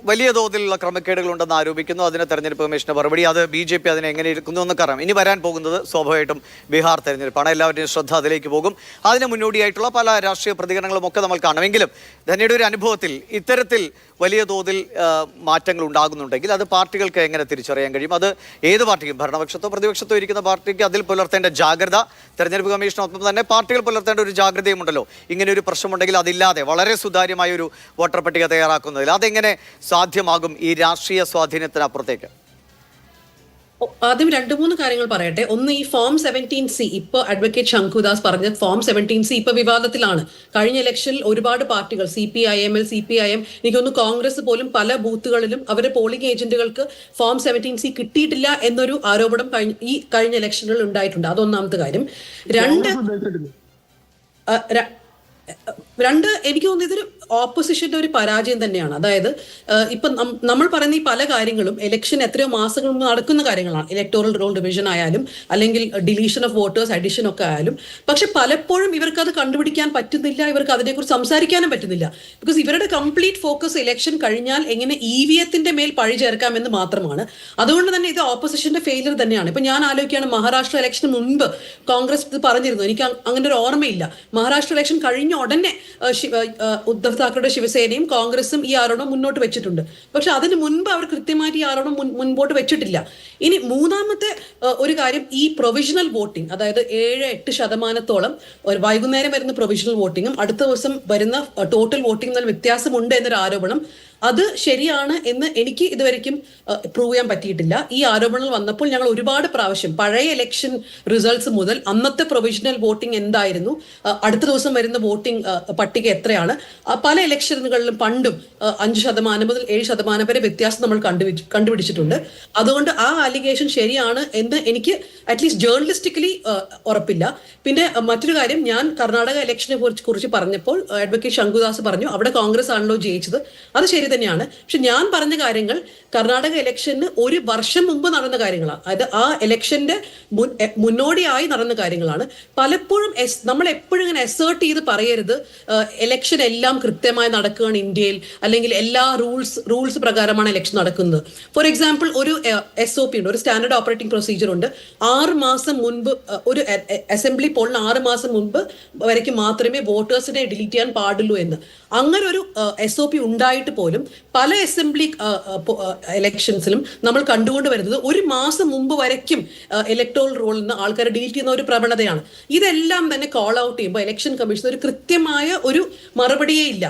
വലിയ തോതിലുള്ള ക്രമക്കേടുകളുണ്ടെന്ന് ആരോപിക്കുന്നു. അതിന് തെരഞ്ഞെടുപ്പ് കമ്മീഷന്റെ മറുപടി. അത് BJP അതിനെ എങ്ങനെ എടുക്കുന്നു എന്നൊക്കെ അറിയാം. ഇനി വരാൻ പോകുന്നത് സ്വാഭാവികമായിട്ടും ബീഹാർ തെരഞ്ഞെടുപ്പാണ്. എല്ലാവരുടെയും ശ്രദ്ധ അതിലേക്ക് പോകും. അതിന് മുന്നോടിയായിട്ടുള്ള പല രാഷ്ട്രീയ പ്രതികരണങ്ങളും ഒക്കെ നമ്മൾ കാണുമെങ്കിലും ധന്യയുടെ ഒരു അനുഭവത്തിൽ ഇത്തരത്തിൽ വലിയ തോതിൽ മാറ്റങ്ങൾ ഉണ്ടാകുന്നുണ്ടെങ്കിൽ അത് പാർട്ടികൾക്ക് എങ്ങനെ തിരിച്ചറിയാൻ കഴിയും? അത് ഏത് പാർട്ടിക്കും, ഭരണപക്ഷത്തോ പ്രതിപക്ഷത്തോ ഇരിക്കുന്ന പാർട്ടിക്ക് അതിൽ പുലർത്തേണ്ട ജാഗ്രത, തെരഞ്ഞെടുപ്പ് കമ്മീഷനൊപ്പം തന്നെ പാർട്ടികൾ പുലർത്തേണ്ട ഒരു ജാഗ്രതയുമുണ്ടല്ലോ. ഇങ്ങനെ ഒരു പ്രശ്നമുണ്ടെങ്കിൽ അതില്ലാതെ വളരെ സുതാര്യമായ ഒരു വോട്ടർ പട്ടിക തയ്യാറാക്കുന്നതിൽ അതെങ്ങനെ സാധ്യമാകും ഈ രാഷ്ട്രീയ സ്വാധീനത്തിനപ്പുറത്തേക്ക്? ആദ്യം 2-3 കാര്യങ്ങൾ പറയട്ടെ. ഒന്ന്, ഈ ഫോം 17C ഇപ്പൊ അഡ്വക്കേറ്റ് ശംഖുദാസ് പറഞ്ഞ ഫോം 17C ഇപ്പൊ വിവാദത്തിലാണ്. കഴിഞ്ഞ ഇലക്ഷനിൽ ഒരുപാട് പാർട്ടികൾ CPIML, CPIM, എനിക്കൊന്ന് കോൺഗ്രസ് പോലും പല ബൂത്തുകളിലും അവരുടെ പോളിംഗ് ഏജന്റുകൾക്ക് ഫോം 17C കിട്ടിയിട്ടില്ല എന്നൊരു ആരോപണം കഴിഞ്ഞ ഇലക്ഷനുകളിൽ ഉണ്ടായിട്ടുണ്ട്. അതൊന്നാമത്തെ കാര്യം. രണ്ട്, എനിക്ക് തോന്നുന്നു ഇതൊരു ഓപ്പോസിഷന്റെ ഒരു പരാജയം തന്നെയാണ്. അതായത് ഇപ്പൊ നമ്മൾ പറയുന്ന ഈ പല കാര്യങ്ങളും ഇലക്ഷൻ എത്രയോ മാസങ്ങൾ മുമ്പ് നടക്കുന്ന കാര്യങ്ങളാണ്. ഇലക്ടോറൽ റോൾ ഡിവിഷൻ ആയാലും അല്ലെങ്കിൽ ഡിലീഷൻ ഓഫ് വോട്ടേഴ്സ്, അഡിഷൻ ഒക്കെ ആയാലും. പക്ഷെ പലപ്പോഴും ഇവർക്ക് അത് കണ്ടുപിടിക്കാൻ പറ്റുന്നില്ല, ഇവർക്ക് അതിനെക്കുറിച്ച് സംസാരിക്കാനും പറ്റുന്നില്ല. ബിക്കോസ് ഇവരുടെ കംപ്ലീറ്റ് ഫോക്കസ് ഇലക്ഷൻ കഴിഞ്ഞാൽ എങ്ങനെ EVMത്തിന്റെ മേൽ പഴി ചേർക്കാമെന്ന് മാത്രമാണ്. അതുകൊണ്ട് തന്നെ ഇത് ഓപ്പോസിഷന്റെ ഫെയിലിയർ തന്നെയാണ്. ഇപ്പൊ ഞാൻ ആലോചിക്കുകയാണ്, മഹാരാഷ്ട്ര ഇലക്ഷന് മുൻപ് കോൺഗ്രസ് ഇത് പറഞ്ഞിരുന്നു. എനിക്ക് അങ്ങനെ ഒരു ഓർമ്മയില്ല. മഹാരാഷ്ട്ര ഇലക്ഷൻ കഴിഞ്ഞ ഉടനെ ഉദ്ധവ് താക്കറെയുടെ ശിവസേനയും കോൺഗ്രസും ഈ ആരോപണം മുന്നോട്ട് വെച്ചിട്ടുണ്ട്. പക്ഷെ അതിന് മുൻപ് അവർ കൃത്യമായിട്ട് ഈ ആരോപണം മുൻപോട്ട് വെച്ചിട്ടില്ല. ഇനി മൂന്നാമത്തെ ഒരു കാര്യം, ഈ പ്രൊവിഷണൽ വോട്ടിംഗ്, അതായത് 7-8% വൈകുന്നേരം വരുന്ന പ്രൊവിഷണൽ വോട്ടിങ്ങും അടുത്ത ദിവസം വരുന്ന ടോട്ടൽ വോട്ടിംഗ് തമ്മിൽ വ്യത്യാസമുണ്ട് എന്നൊരു ആരോപണം. അത് ശരിയാണ് എന്ന് എനിക്ക് ഇതുവരെയ്ക്കും പ്രൂവ് ചെയ്യാൻ പറ്റിയിട്ടില്ല. ഈ ആരോപണങ്ങൾ വന്നപ്പോൾ ഞങ്ങൾ ഒരുപാട് പ്രാവശ്യം പഴയ ഇലക്ഷൻ റിസൾട്ട്സ് മുതൽ അന്നത്തെ പ്രൊവിഷണൽ വോട്ടിംഗ് എന്തായിരുന്നു, അടുത്ത ദിവസം വരുന്ന വോട്ടിംഗ് പട്ടിക എത്രയാണ്, പല ഇലക്ഷനുകളിലും പണ്ടും 5% മുതൽ 7% വരെ വ്യത്യാസം നമ്മൾ കണ്ടുപിടിച്ചിട്ടുണ്ട്. അതുകൊണ്ട് ആ അലിഗേഷൻ ശരിയാണ് എന്ന് എനിക്ക് അറ്റ്ലീസ്റ്റ് ജേർണലിസ്റ്റിക്കലി ഉറപ്പില്ല. പിന്നെ മറ്റൊരു കാര്യം, ഞാൻ കർണാടക ഇലക്ഷനെ കുറിച്ച് പറഞ്ഞപ്പോൾ അഡ്വക്കേറ്റ് ശംഖുദാസ് പറഞ്ഞു അവിടെ കോൺഗ്രസ് ആണല്ലോ ജയിച്ചത്. അത് ശരി തന്നെയാണ്. പക്ഷെ ഞാൻ പറഞ്ഞ കാര്യങ്ങൾ കർണാടക ഇലക്ഷന് 1 വർഷം മുമ്പ് നടന്ന കാര്യങ്ങളാണ്. അതായത് ആ ഇലക്ഷന്റെ മുന്നോടിയായി നടന്ന കാര്യങ്ങളാണ്. പലപ്പോഴും നമ്മൾ എപ്പോഴും ഇങ്ങനെ അസേർട്ട് ചെയ്ത് പറയരുത് ഇലക്ഷൻ എല്ലാം കൃത്യമായി നടക്കുകയാണ് ഇന്ത്യയിൽ, അല്ലെങ്കിൽ എല്ലാ റൂൾസ് പ്രകാരമാണ് ഇലക്ഷൻ നടക്കുന്നത്. ഫോർ എക്സാമ്പിൾ, ഒരു SOP ഉണ്ട്, ഒരു സ്റ്റാൻഡേർഡ് ഓപ്പറേറ്റിംഗ് പ്രൊസീജിയർ ഉണ്ട്. 6 മാസം മുൻപ് ഒരു അസംബ്ലി പോളിന് 6 മാസം മുൻപ് വരയ്ക്ക് മാത്രമേ വോട്ടേഴ്സിനെ ഡിലീറ്റ് ചെയ്യാൻ പാടുള്ളൂ എന്ന്. അങ്ങനെ ഒരു SOP ഉണ്ടായിട്ട് പോലും പല അസംബ്ലി ഇലക്ഷൻസിലും നമ്മൾ കണ്ടുകൊണ്ട് വരുന്നത് 1 മാസം മുമ്പ് വരയ്ക്കും ഇലക്ടോറൽ റോളിൽ നിന്ന് ആൾക്കാരെ ഡിലീറ്റ് ചെയ്യുന്ന ഒരു പ്രവണതയാണ്. ഇതെല്ലാം തന്നെ കോൾ ഔട്ട് ചെയ്യുമ്പോൾ ഇലക്ഷൻ കമ്മീഷൻ ഒരു കൃത്യമായ ഒരു മറുപടിയേ ഇല്ല.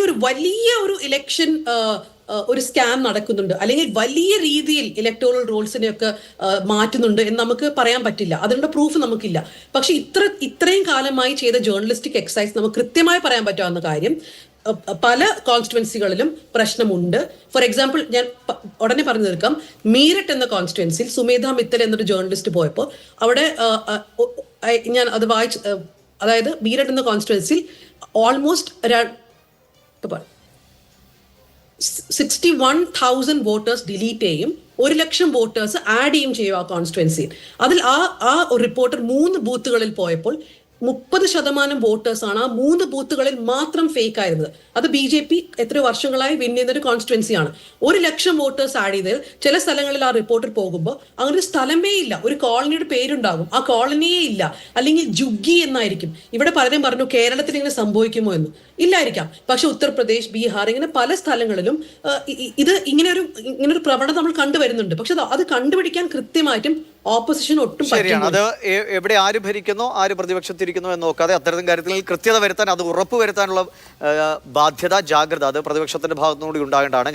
ഒരു വലിയ ഒരു ഇലക്ഷൻ ഒരു സ്കാം നടക്കുന്നുണ്ട്, അല്ലെങ്കിൽ വലിയ രീതിയിൽ ഇലക്ടോറൽ റോൾസിനെയൊക്കെ മാറ്റുന്നുണ്ട് എന്ന് നമുക്ക് പറയാൻ പറ്റില്ല. അതിനുള്ള പ്രൂഫ് നമുക്കില്ല. പക്ഷെ ഇത്രയും കാലമായി ചെയ്ത ജേർണലിസ്റ്റിക് എക്സസൈസ് നമുക്ക് കൃത്യമായി പറയാൻ പറ്റാവുന്ന കാര്യം, പല കോൺസ്റ്റിറ്റ്യുവൻസികളിലും പ്രശ്നമുണ്ട്. ഫോർ എക്സാമ്പിൾ, ഞാൻ ഉടനെ പറഞ്ഞു തീർക്കാം. മീററ്റ് എന്ന കോൺസ്റ്റിറ്റ്യുവൻസിയിൽ സുമേധ മിത്തൽ എന്നൊരു ജേർണലിസ്റ്റ് പോയപ്പോൾ അവിടെ ഞാൻ അത് അതായത് മീററ്റ് എന്ന കോൺസ്റ്റിറ്റ്യുവൻസിയിൽ ഓൾമോസ്റ്റ് 61,000 വോട്ടേഴ്സ് ഡിലീറ്റ് ചെയ്യും, 1,00,000 വോട്ടേഴ്സ് ആഡ് ചെയ്യും ആ കോൺസ്റ്റിറ്റ്യുവൻസിയിൽ. അതിൽ ആ റിപ്പോർട്ടർ 3 ബൂത്തുകളിൽ പോയപ്പോൾ 30% വോട്ടേഴ്സാണ് ആ 3 ബൂത്തുകളിൽ മാത്രം ഫേക്ക് ആയിരുന്നത്. അത് BJP എത്രയോ വർഷങ്ങളായി വിൻ ചെയ്യുന്ന ഒരു കോൺസ്റ്റിറ്റ്യുവൻസിയാണ്. 1,00,000 വോട്ടേഴ്സ് ആഡ് ചെയ്തതിൽ ചില സ്ഥലങ്ങളിൽ ആ റിപ്പോർട്ടർ പോകുമ്പോൾ അങ്ങനെ ഒരു സ്ഥലമേ ഇല്ല, ഒരു കോളനിയുടെ പേരുണ്ടാകും, ആ കോളനിയേ ഇല്ല, അല്ലെങ്കിൽ ജുഗ്ഗി എന്നായിരിക്കും. ഇവിടെ പലരും പറഞ്ഞു കേരളത്തിൽ ഇങ്ങനെ സംഭവിക്കുമോ എന്ന്. ഇല്ലായിരിക്കാം. പക്ഷെ ഉത്തർപ്രദേശ്, ബീഹാർ, ഇങ്ങനെ പല സ്ഥലങ്ങളിലും ഇത് ഇങ്ങനൊരു പ്രവണത നമ്മൾ കണ്ടുവരുന്നുണ്ട്. പക്ഷെ അത് കണ്ടുപിടിക്കാൻ കൃത്യമായിട്ടും ഓപ്പോസിഷൻ ഒട്ടും ശരിയാണ്. അത് എവിടെ ആര് ഭരിക്കുന്നോ, ആര് പ്രതിപക്ഷത്തിരിക്കുന്നോ എന്ന് നോക്കാതെ അത്തരം കാര്യത്തിൽ കൃത്യത വരുത്താൻ, അത് ഉറപ്പുവരുത്താനുള്ള ബാധ്യത, ജാഗ്രത അത് പ്രതിപക്ഷത്തിന്റെ ഭാഗത്തുനിന്നുകൂടി ഉണ്ടാകേണ്ടതാണ്.